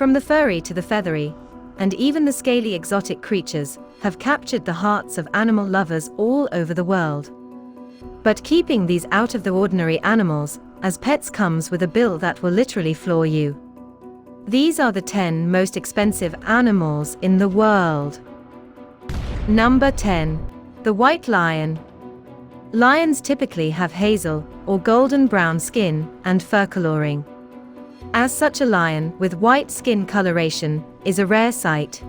From the furry to the feathery, and even the scaly exotic creatures, have captured the hearts of animal lovers all over the world. But keeping these out-of-the-ordinary animals as pets comes with a bill that will literally floor you. These are the 10 most expensive animals in the world. Number 10. The white lion. Lions typically have hazel or golden brown skin and fur coloring. As such, a lion with white skin coloration is a rare sight.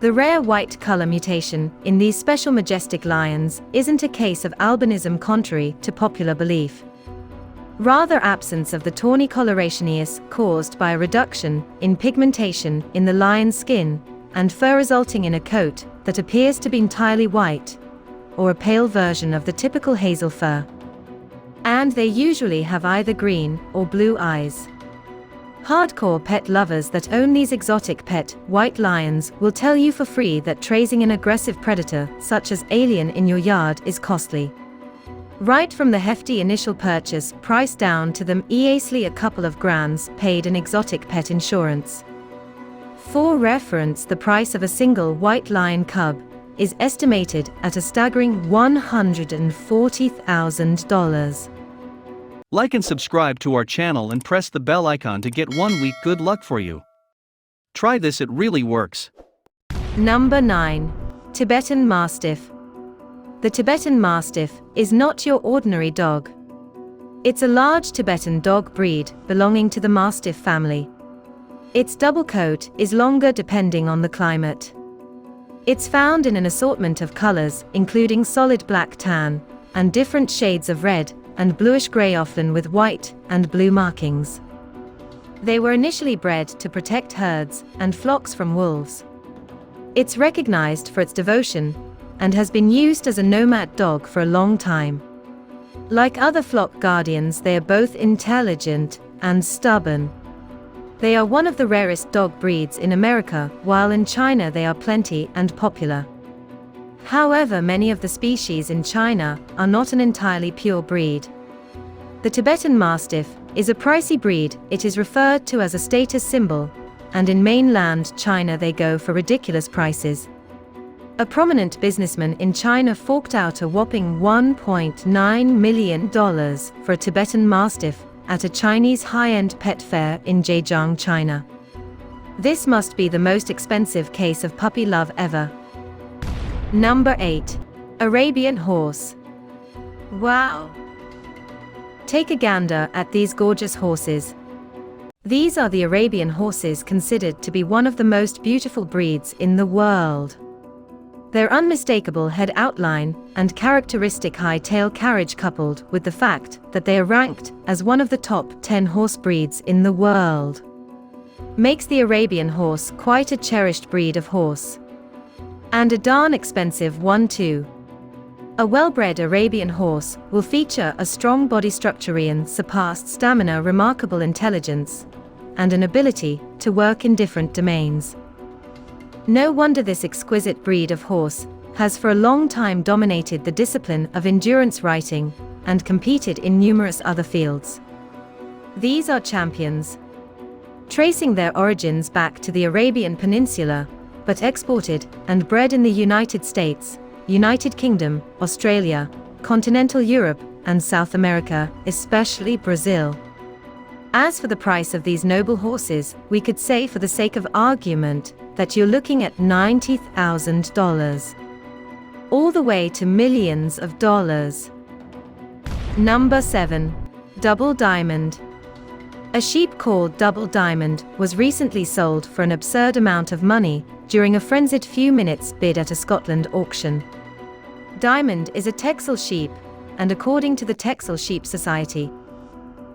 The rare white color mutation in these special majestic lions isn't a case of albinism contrary to popular belief. Rather, absence of the tawny coloration is caused by a reduction in pigmentation in the lion's skin and fur, resulting in a coat that appears to be entirely white, or a pale version of the typical hazel fur. And they usually have either green or blue eyes. Hardcore pet lovers that own these exotic pet white lions will tell you for free that traising an aggressive predator such as alien in your yard is costly. Right from the hefty initial purchase price down to the easily a couple of grands paid in exotic pet insurance. For reference, the price of a single white lion cub is estimated at a staggering $140,000. Like and subscribe to our channel and press the bell icon to get 1 week good luck for you. Try this, it really works. Number 9. Tibetan Mastiff. The Tibetan Mastiff is not your ordinary dog. It's a large Tibetan dog breed belonging to the Mastiff family. Its double coat is longer depending on the climate. It's found in an assortment of colors, including solid black tan, and different shades of red and bluish-gray, often with white and blue markings. They were initially bred to protect herds and flocks from wolves. It's recognized for its devotion and has been used as a nomad dog for a long time. Like other flock guardians, they are both intelligent and stubborn. They are one of the rarest dog breeds in America, while in China they are plenty and popular. However, many of the species in China are not an entirely pure breed. The Tibetan Mastiff is a pricey breed. It is referred to as a status symbol, and in mainland China they go for ridiculous prices. A prominent businessman in China forked out a whopping $1.9 million for a Tibetan Mastiff at a Chinese high-end pet fair in Zhejiang, China. This must be the most expensive case of puppy love ever. Number 8. Arabian Horse. Wow! Take a gander at these gorgeous horses. These are the Arabian horses, considered to be one of the most beautiful breeds in the world. Their unmistakable head outline and characteristic high tail carriage, coupled with the fact that they are ranked as one of the top 10 horse breeds in the world, makes the Arabian horse quite a cherished breed of horse. And a darn expensive one too. A well-bred Arabian horse will feature a strong body structure and surpassed stamina, remarkable intelligence, and an ability to work in different domains. No wonder this exquisite breed of horse has for a long time dominated the discipline of endurance riding and competed in numerous other fields. These are champions, tracing their origins back to the Arabian Peninsula, but exported and bred in the United States, United Kingdom, Australia, continental Europe, and South America, especially Brazil. As for the price of these noble horses, we could say for the sake of argument that you're looking at $90,000. All the way to millions of dollars. Number 7. Double Diamond. A sheep called Double Diamond was recently sold for an absurd amount of money during a frenzied few minutes bid at a Scotland auction. Diamond is a Texel sheep, and according to the Texel Sheep Society,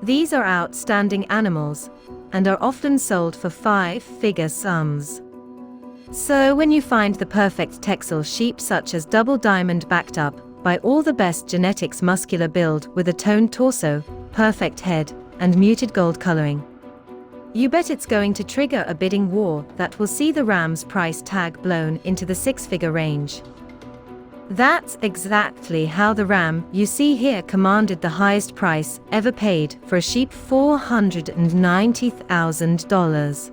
these are outstanding animals, and are often sold for 5-figure sums. So when you find the perfect Texel sheep such as Double Diamond, backed up by all the best genetics, muscular build with a toned torso, perfect head, and muted gold coloring, you bet it's going to trigger a bidding war that will see the ram's price tag blown into the 6-figure range. That's exactly how the ram you see here commanded the highest price ever paid for a sheep, $490,000.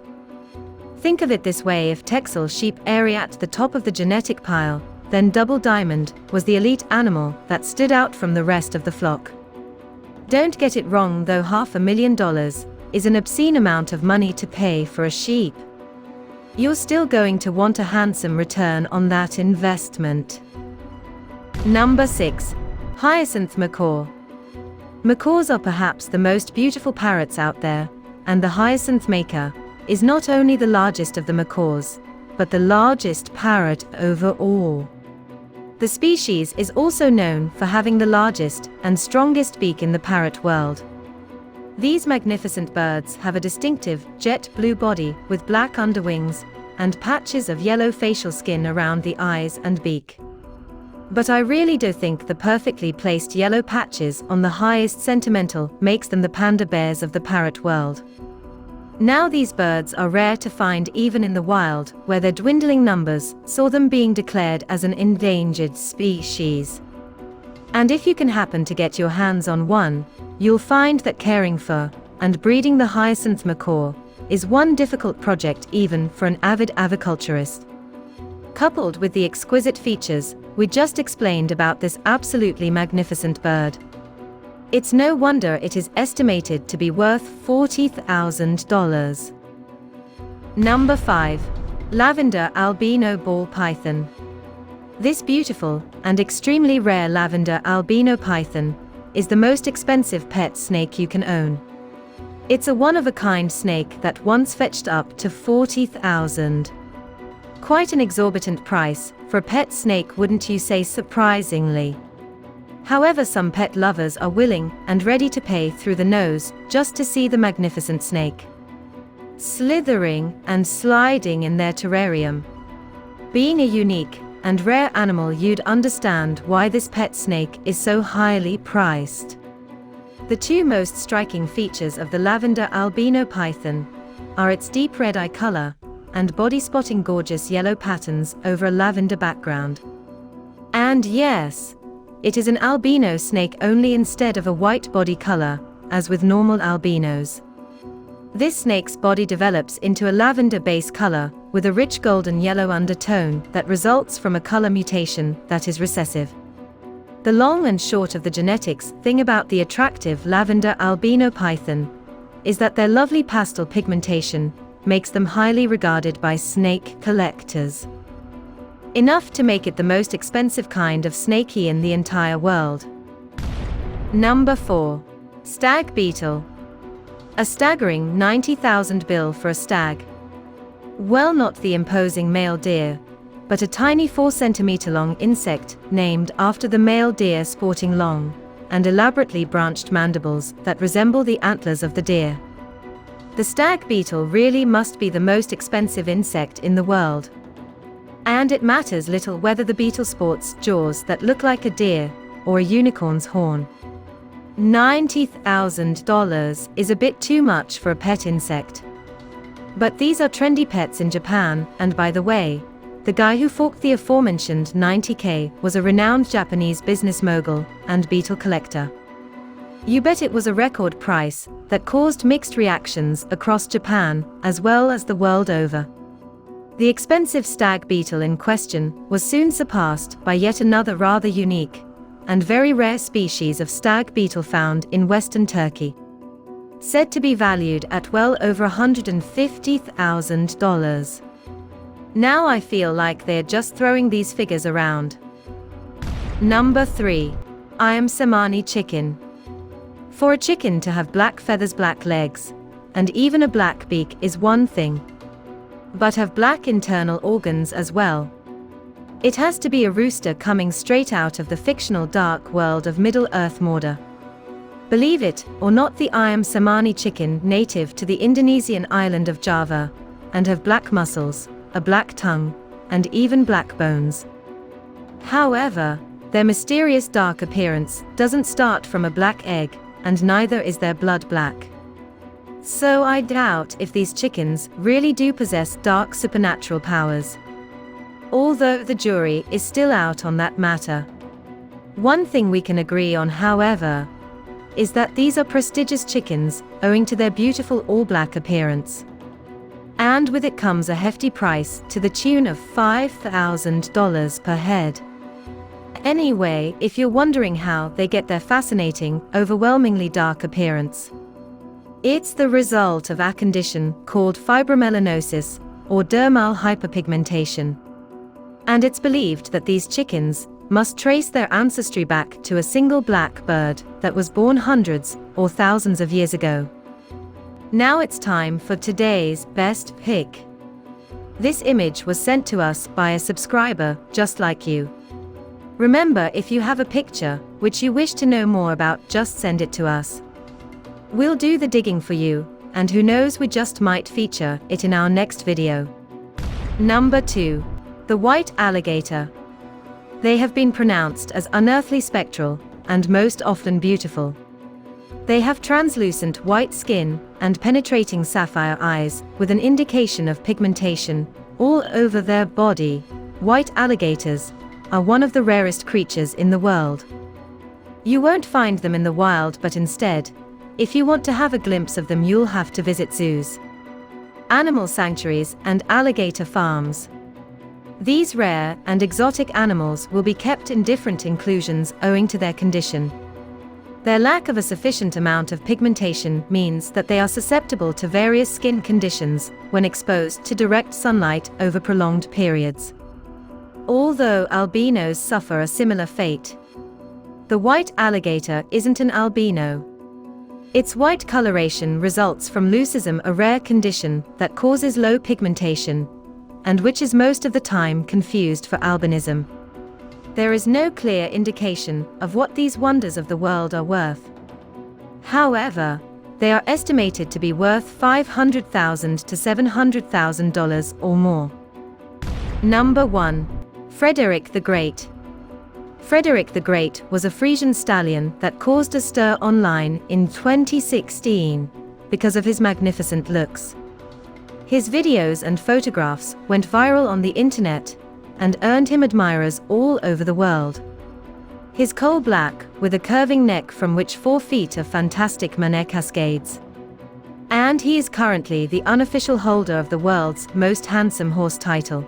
Think of it this way: if Texel sheep area at the top of the genetic pile, then Double Diamond was the elite animal that stood out from the rest of the flock. Don't get it wrong though, $500,000 is an obscene amount of money to pay for a sheep. You're still going to want a handsome return on that investment. Number 6. Hyacinth macaw. Macaws are perhaps the most beautiful parrots out there, and the hyacinth macaw is not only the largest of the macaws, but the largest parrot overall. The species is also known for having the largest and strongest beak in the parrot world. These magnificent birds have a distinctive jet blue body with black underwings and patches of yellow facial skin around the eyes and beak. But I really do think the perfectly placed yellow patches on the highest sentimental makes them the panda bears of the parrot world. Now these birds are rare to find even in the wild, where their dwindling numbers saw them being declared as an endangered species. And if you can happen to get your hands on one, you'll find that caring for and breeding the hyacinth macaw is one difficult project even for an avid aviculturist. Coupled with the exquisite features we just explained about this absolutely magnificent bird, it's no wonder it is estimated to be worth $40,000. Number 5. Lavender albino ball python. This beautiful and extremely rare lavender albino python is the most expensive pet snake you can own. It's a one-of-a-kind snake that once fetched up to $40,000. Quite an exorbitant price for a pet snake, wouldn't you say, surprisingly? However, some pet lovers are willing and ready to pay through the nose just to see the magnificent snake slithering and sliding in their terrarium. Being a unique and rare animal, you'd understand why this pet snake is so highly priced. The two most striking features of the lavender albino python are its deep red eye color and body spotting gorgeous yellow patterns over a lavender background. And yes, it is an albino snake only instead of a white body color, as with normal albinos. This snake's body develops into a lavender base color with a rich golden yellow undertone that results from a color mutation that is recessive. The long and short of the genetics thing about the attractive lavender albino python is that their lovely pastel pigmentation makes them highly regarded by snake collectors. Enough to make it the most expensive kind of snakey in the entire world. Number 4. Stag beetle. A staggering $90,000 for a stag. Well, not the imposing male deer, but a tiny 4 centimeter long insect named after the male deer, sporting long and elaborately branched mandibles that resemble the antlers of the deer. The stag beetle really must be the most expensive insect in the world. And it matters little whether the beetle sports jaws that look like a deer or a unicorn's horn. $90,000 is a bit too much for a pet insect. But these are trendy pets in Japan, and by the way, the guy who forked the aforementioned $90K was a renowned Japanese business mogul and beetle collector. You bet it was a record price that caused mixed reactions across Japan as well as the world over. The expensive stag beetle in question was soon surpassed by yet another rather unique and very rare species of stag beetle found in western Turkey, said to be valued at well over $150,000. Now I feel like they're just throwing these figures around. Number 3. Somani chicken. For a chicken to have black feathers, black legs, and even a black beak is one thing, but have black internal organs as well. It has to be a rooster coming straight out of the fictional dark world of Middle-earth Mordor. Believe it or not, the somani chicken native to the Indonesian island of Java, and have black muscles, a black tongue, and even black bones. However, their mysterious dark appearance doesn't start from a black egg, and neither is their blood black. So I doubt if these chickens really do possess dark supernatural powers. Although the jury is still out on that matter. One thing we can agree on, however, is that these are prestigious chickens owing to their beautiful all-black appearance. And with it comes a hefty price to the tune of $5,000 per head. Anyway, if you're wondering how they get their fascinating, overwhelmingly dark appearance, it's the result of a condition called fibromelanosis, or dermal hyperpigmentation. And it's believed that these chickens must trace their ancestry back to a single black bird that was born hundreds or thousands of years ago. Now it's time for today's best pick. This image was sent to us by a subscriber just like you. Remember, if you have a picture which you wish to know more about, just send it to us. We'll do the digging for you, and who knows, we just might feature it in our next video. Number 2. The white alligator. They have been pronounced as unearthly spectral, and most often beautiful. They have translucent white skin and penetrating sapphire eyes, with an indication of pigmentation all over their body. White alligators are one of the rarest creatures in the world. You won't find them in the wild, but instead, if you want to have a glimpse of them, you'll have to visit zoos, animal sanctuaries, and alligator farms. These rare and exotic animals will be kept in different inclusions owing to their condition. Their lack of a sufficient amount of pigmentation means that they are susceptible to various skin conditions when exposed to direct sunlight over prolonged periods. Although albinos suffer a similar fate, the white alligator isn't an albino. Its white coloration results from leucism, a rare condition that causes low pigmentation, and which is most of the time confused for albinism. There is no clear indication of what these wonders of the world are worth. However, they are estimated to be worth $500,000 to $700,000 or more. Number 1. Frederick the Great. Frederick the Great was a Frisian stallion that caused a stir online in 2016 because of his magnificent looks. His videos and photographs went viral on the internet and earned him admirers all over the world. His coal black, with a curving neck from which 4 feet of fantastic mane cascades. And he is currently the unofficial holder of the world's most handsome horse title.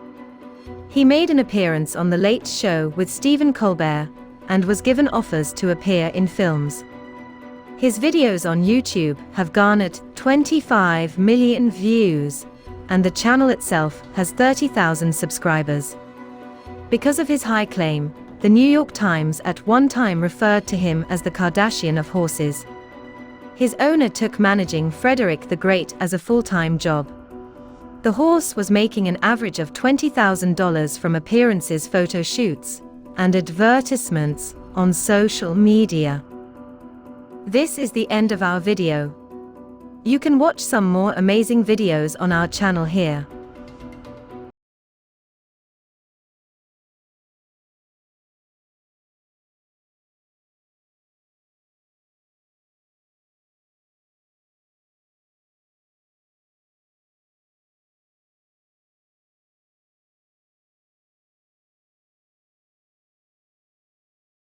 He made an appearance on The Late Show with Stephen Colbert, and was given offers to appear in films. His videos on YouTube have garnered 25 million views, and the channel itself has 30,000 subscribers. Because of his high claim, the New York Times at one time referred to him as the Kardashian of horses. His owner took managing Frederick the Great as a full-time job. The horse was making an average of $20,000 from appearances, photo shoots, and advertisements on social media. This is the end of our video. You can watch some more amazing videos on our channel here.